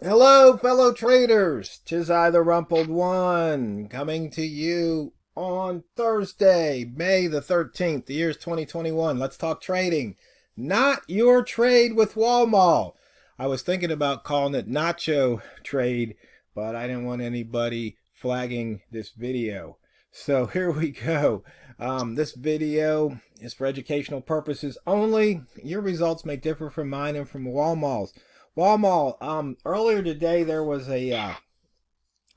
Hello, fellow traders. 'Tis I, the Rumpled One, coming to you on Thursday, May the 13th. The year's 2021. Let's talk trading. Not your trade with Walmal. I was thinking about calling it Nacho Trade, but I didn't want anybody flagging this video. So here we go. This video is for educational purposes only. Your results may differ from mine and from Walmal's. Walmal, earlier today there was a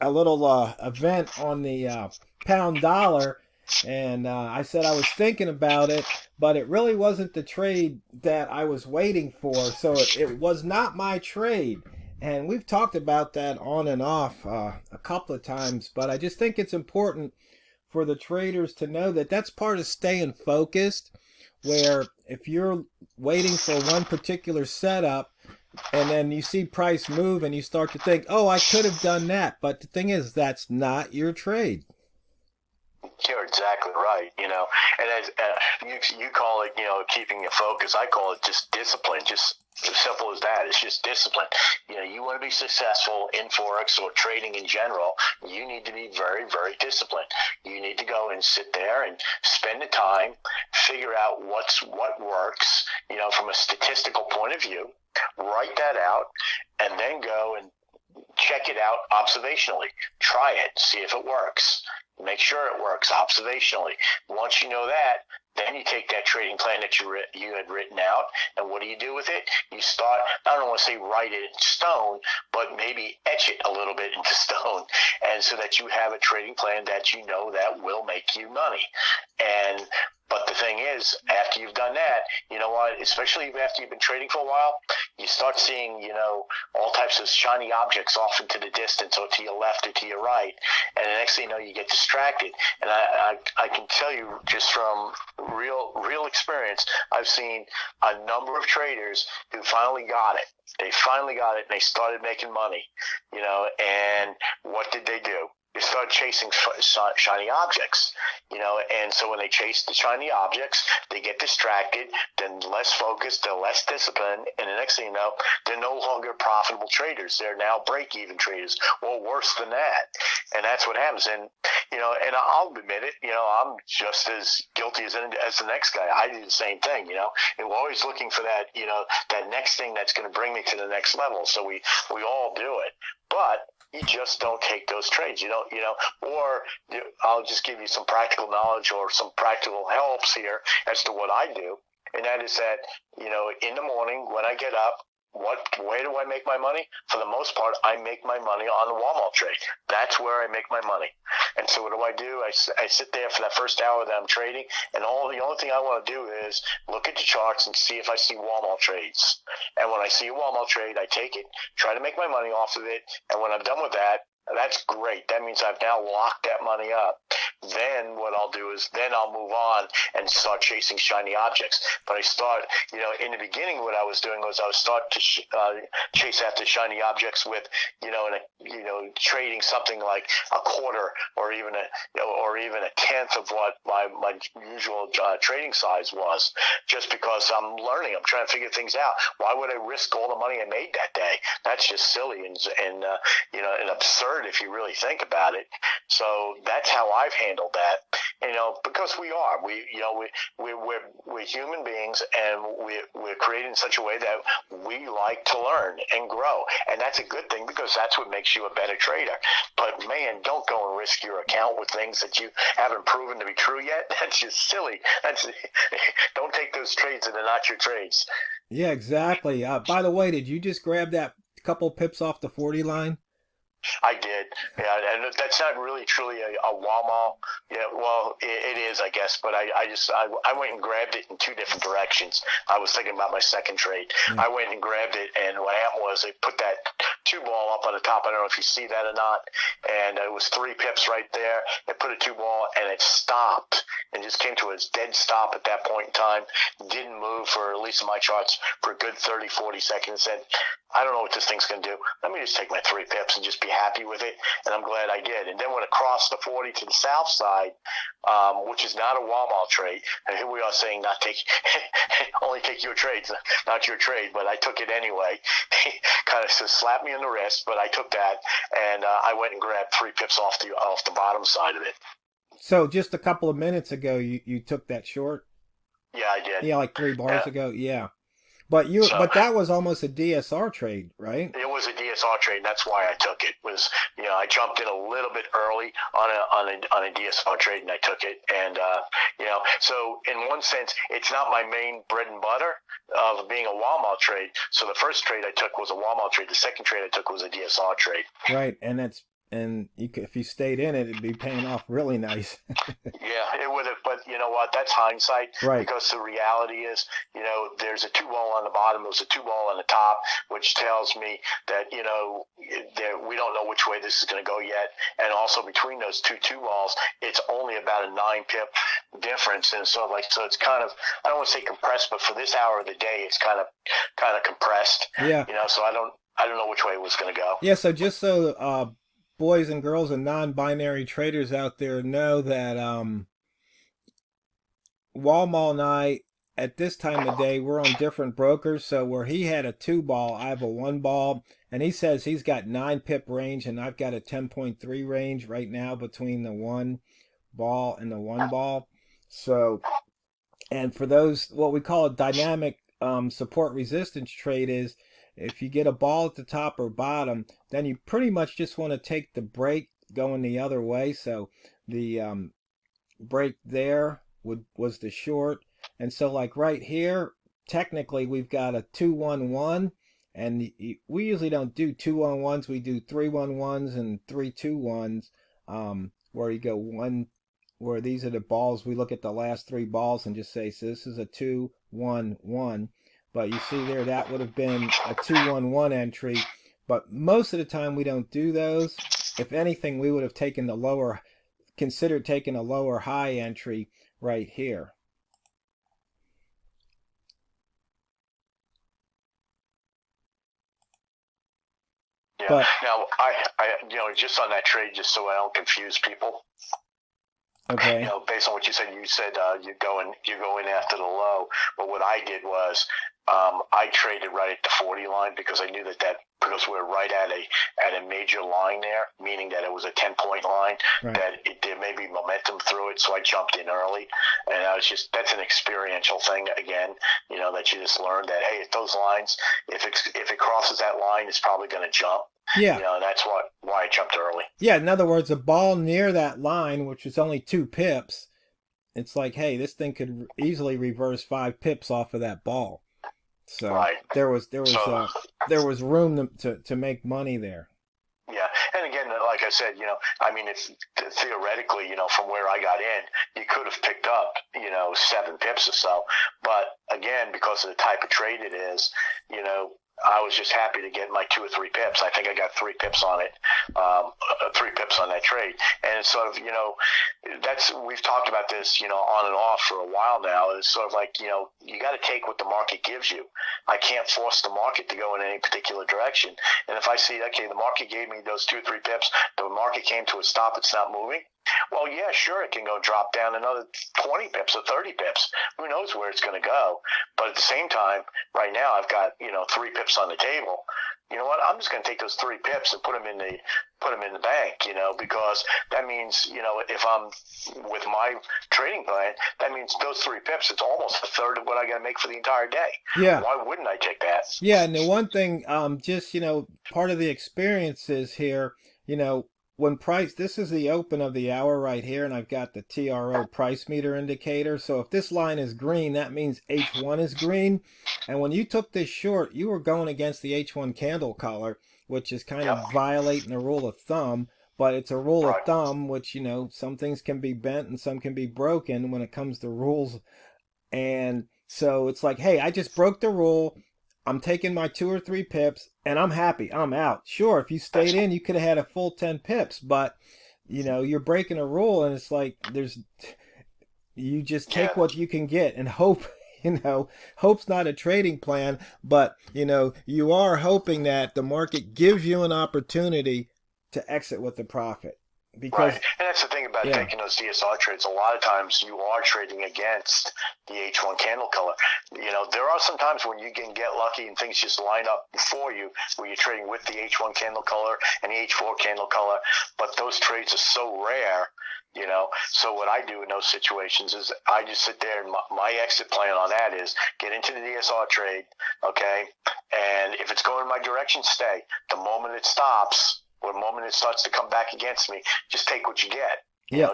little event on the pound dollar, and I said I was thinking about it, but it really wasn't the trade that I was waiting for, so it was not my trade. And we've talked about that on and off a couple of times, but I just think it's important for the traders to know that that's part of staying focused, where if you're waiting for one particular setup, and then you see price move and you start to think, oh, I could have done that. But the thing is, that's not your trade. You're exactly right. And as you call it, keeping your focus. I call it just discipline. Just as simple as that. It's just discipline. You want to be successful in Forex or trading in general. You need to be very, very disciplined. You need to go and sit there and spend the time, figure out what works. From a statistical point of view, write that out, and then go and check it out observationally. Try it, see if it works. Make sure it works observationally. Once you know that, then you take that trading plan that you had written out, and what do you do with it? You start, I don't want to say write it in stone, but maybe etch it a little bit into stone, and so that you have a trading plan that you know that will make you money. But the thing is, after you've done that, you know what, especially after you've been trading for a while, you start seeing, all types of shiny objects off into the distance or to your left or to your right. And the next thing you know, you get distracted. And I can tell you just from real experience, I've seen a number of traders who finally got it. They finally got it and they started making money, and what did they do? They start chasing shiny objects, and so when they chase the shiny objects, they get distracted, then less focused, they're less disciplined, and the next thing you know, they're no longer profitable traders. They're now break-even traders, or worse than that. And that's what happens. And, and I'll admit it, I'm just as guilty as the next guy. I do the same thing, and we're always looking for that, that next thing that's going to bring me to the next level. So we all do it. But you just don't take those trades. I'll just give you some practical knowledge or some practical helps here as to what I do. And that is that, in the morning when I get up, where do I make my money? For the most part, I make my money on the Walmal trade. That's where I make my money. And so what do? I sit there for that first hour that I'm trading, and the only thing I want to do is look at the charts and see if I see Walmal trades. And when I see a Walmal trade, I take it, try to make my money off of it, and when I'm done with that, that's great. That means I've now locked that money up. Then what I'll do is I'll move on and start chasing shiny objects. But I start, in the beginning, what I was doing was I would start to chase after shiny objects with, trading something like a quarter or even a tenth of what my usual trading size was, just because I'm learning. I'm trying to figure things out. Why would I risk all the money I made that day? That's just silly and absurd if you really think about it. So that's how I've handled that. Because we're human beings, and we're created in such a way that we like to learn and grow, and that's a good thing because that's what makes you a better trader. But man, don't go and risk your account with things that you haven't proven to be true yet. That's just silly. Don't take those trades that are not your trades. Yeah, exactly. By the way, did you just grab that couple pips off the 40 line? I did, yeah, and that's not really truly a Walmal. Yeah, well, it is, I guess, but I went and grabbed it in two different directions. I was thinking about my second trade. Yeah. I went and grabbed it, and what happened was they put that two ball up on the top. I don't know if you see that or not, and it was 3 pips right there. They put a two ball, and it stopped, and just came to a dead stop at that point in time. Didn't move for, at least in my charts, for a good 30, 40 seconds. Said, I don't know what this thing's going to do. Let me just take my 3 pips and just be happy with it, and I'm glad I did. And then when it crossed the 40 to the south side, which is not a Walmal trade, and here we are saying not take, only take your trades, not your trade, but I took it anyway. Kind of slapped me in the risk, but I took that, and I went and grabbed 3 pips off the bottom side of it. So just a couple of minutes ago, you took that short? Yeah, I did. Yeah, like 3 bars Yeah. ago. Yeah. But So that was almost a DSR trade, right? it was a DSR trade, and that's why I took it. Was I jumped in a little bit early on a DSR trade, and I took it. And so in one sense, it's not my main bread and butter of being a Walmal trade. So the first trade I took was a Walmal trade. The second trade I took was a DSR trade. Right, and if you stayed in it, it'd be paying off really nice. Yeah, it would have, but you know what? That's hindsight. Right. Because the reality is, there's a 2-ball on the bottom, there's a 2-ball on the top, which tells me that, we don't know which way this is going to go yet. And also between those two balls, it's only about a 9-pip difference. And so it's kind of, I don't want to say compressed, but for this hour of the day, it's kind of compressed. Yeah. So I don't know which way it was going to go. Yeah. So just so boys and girls and non-binary traders out there know that Walmal and I, at this time of day, we're on different brokers. So where he had a 2-ball, I have a 1-ball, and he says he's got 9-pip range, and I've got a 10.3 range right now between the 1-ball and the 1-ball. So, and for those, what we call a dynamic support resistance trade is, if you get a ball at the top or bottom, then you pretty much just want to take the break going the other way. So the break there was the short. And so like right here, technically we've got a 2-1-1. And we usually don't do 2-1-1s. We do 3-1-1s and 3-2-1s, where you go one, where these are the balls. We look at the last 3 balls and just say, so this is a 2-1-1. But you see there, that would have been a 2-1-1 entry. But most of the time we don't do those. If anything, we would have taken considered taking a lower high entry right here. Yeah. But now, I just on that trade, just so I don't confuse people. Okay. Based on what you said you go in after the low. But what I did was I traded right at the 40 line because I knew because we're right at a major line there, meaning that it was a 10-point line, Right. that there may be momentum through it. So I jumped in early, and that's an experiential thing again. That you just learned that, hey, at those lines, if it crosses that line, it's probably going to jump. Yeah. And that's why I jumped early. Yeah, in other words, a ball near that line, which is only 2 pips, it's like, hey, this thing could easily reverse 5 pips off of that ball. So right. there was room to make money there. Yeah, and again, like I said, if theoretically, from where I got in, you could have picked up, 7 pips or so. But again, because of the type of trade it is, I was just happy to get my 2 or 3 pips. I think I got 3 pips on it, 3 pips on that trade. And it's sort of, we've talked about this, on and off for a while now. It's sort of like, you got to take what the market gives you. I can't force the market to go in any particular direction. And if I see, okay, the market gave me those 2 or 3 pips, the market came to a stop, it's not moving. Well, yeah, sure, it can go drop down another 20 pips or 30 pips. Who knows where it's going to go? But at the same time, right now, I've got 3 pips on the table. You know what? I'm just going to take those 3 pips and put them in the bank. Because that means if I'm with my trading plan, that means those 3 pips. It's almost a third of what I got to make for the entire day. Yeah. Why wouldn't I take that? Yeah, and the one thing, just part of the experience is here, when this is the open of the hour right here, and I've got the TRO price meter indicator. So if this line is green, that means H1 is green. And when you took this short, you were going against the H1 candle color, which is kind of violating the rule of thumb. But it's a rule of thumb, which, some things can be bent and some can be broken when it comes to rules. And so it's like, hey, I just broke the rule. I'm taking my 2 or 3 pips, and I'm happy. I'm out. Sure, if you stayed in, you could have had a full 10 pips, but you're breaking a rule, and it's like you just take what you can get and hope. Hope's not a trading plan, but you are hoping that the market gives you an opportunity to exit with a profit. because And that's the thing about yeah, taking those DSR trades. A lot of times you are trading against the H1 candle color. There are some times when you can get lucky and things just line up for you where you're trading with the H1 candle color and the H4 candle color, but those trades are so rare. So what I do in those situations is I just sit there, and my exit plan on that is get into the DSR trade, okay? And if it's going in my direction, stay. The moment it stops, or the moment it starts to come back against me, just take what you get.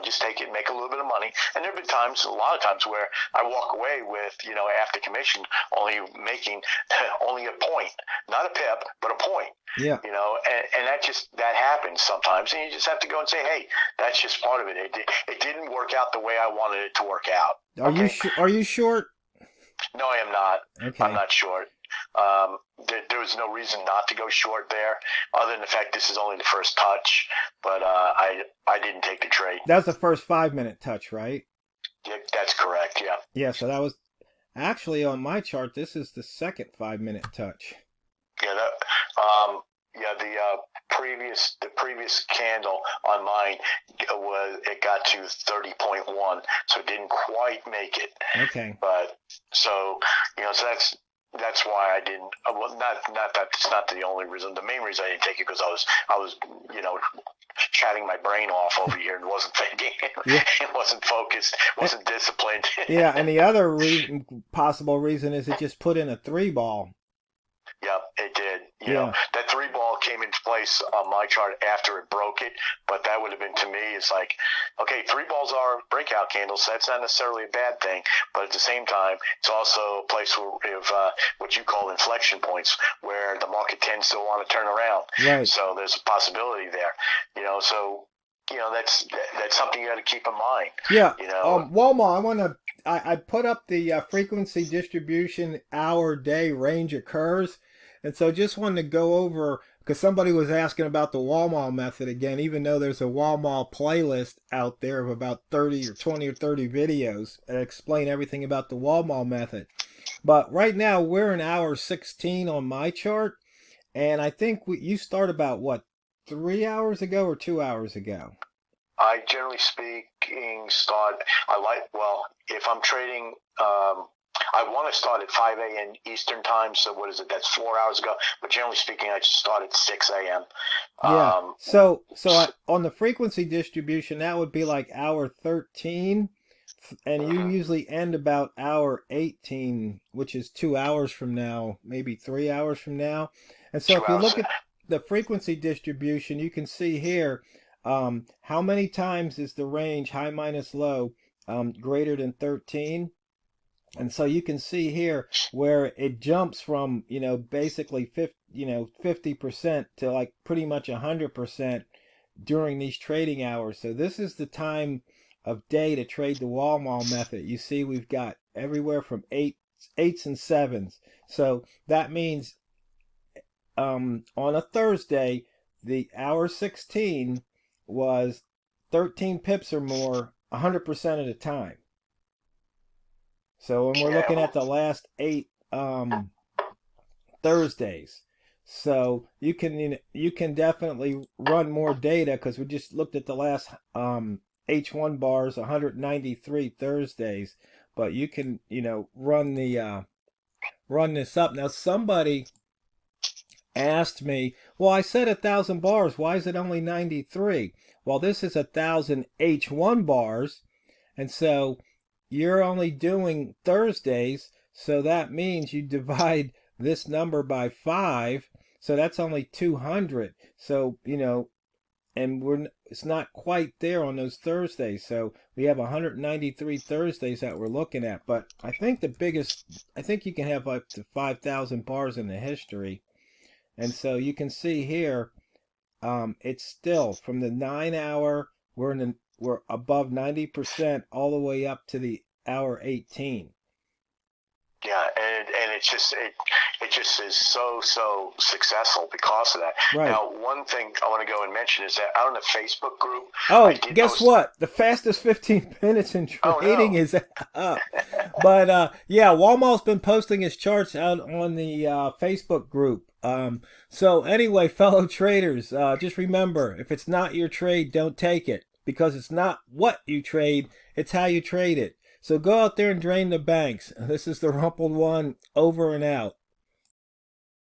Just take it, make a little bit of money. And there have been times, a lot of times, where I walk away with, after commission, only making only a point, not a pip, but a point. Yeah. And that happens sometimes, and you just have to go and say, hey, that's just part of it. It didn't work out the way I wanted it to work out. Are you short? No, I am not. Okay. I'm not short. There was no reason not to go short there, other than the fact this is only the first touch. But I didn't take the trade. That's the first 5-minute touch, right? Yeah, that's correct. Yeah. Yeah. So that was actually on my chart. This is the second 5-minute touch. Yeah. The previous candle on mine got to 30.1, so it didn't quite make it. Okay. But so that's why I didn't. Well, not that's not the only reason. The main reason I didn't take it because I was chatting my brain off over here and wasn't thinking. Yeah. It wasn't focused, wasn't disciplined. Yeah, and the other possible reason is it just put in a 3-ball. Yeah, it did. That 3-ball came into place on my chart after it broke it, but that would have been, to me, it's like, okay, 3-balls are breakout candles, so that's not necessarily a bad thing, but at the same time, it's also a place of what you call inflection points, where the market tends to want to turn around. Right. So there's a possibility there. That's something you got to keep in mind. Yeah. Walmal, I put up the frequency distribution hour-day range occurs. And so just wanted to go over, because somebody was asking about the Walmal method again, even though there's a Walmal playlist out there of about 30 or 20 or 30 videos that explain everything about the Walmal method. But right now we're in hour 16 on my chart. And I think you start about, 3 hours ago or 2 hours ago? I generally speaking if I'm trading, I want to start at 5 a.m. Eastern time. So what is it? That's 4 hours ago. But generally speaking, I just start at 6 a.m. Yeah. On the frequency distribution, that would be like hour 13. And you usually end about hour 18, which is 2 hours from now, maybe 3 hours from now. And so if you look at the frequency distribution, you can see here, how many times is the range high minus low greater than 13? And so you can see here where it jumps from, basically 50% to like pretty much 100% during these trading hours. So this is the time of day to trade the Walmal method. You see we've got everywhere from 8s and 7s. So that means on a Thursday, the hour 16 was 13 pips or more 100% of the time. So when we're looking at the last 8 Thursdays, so you can definitely run more data, because we just looked at the last H1 bars, 193 Thursdays, but you can run this up. Now somebody asked me, well, I said 1,000 bars, why is it only 93? Well, this is 1,000 H1 bars, and so you're only doing Thursdays, so that means you divide this number by 5, so that's only 200. So, and it's not quite there on those Thursdays, so we have 193 Thursdays that we're looking at. But I think you can have up to 5,000 bars in the history. And so you can see here, it's still from the 9 hour, we're above 90% all the way up to the hour 18. Yeah, and it just just is so successful because of that. Right. Now, one thing I want to go and mention is that out in the Facebook group. Oh, guess what? The fastest 15 minutes in trading is up. But yeah, Walmal's been posting his charts out on the Facebook group. So anyway, fellow traders, just remember, if it's not your trade, don't take it, because it's not what you trade, it's how you trade it. So go out there and drain the banks. This is the Rumpled One, over and out.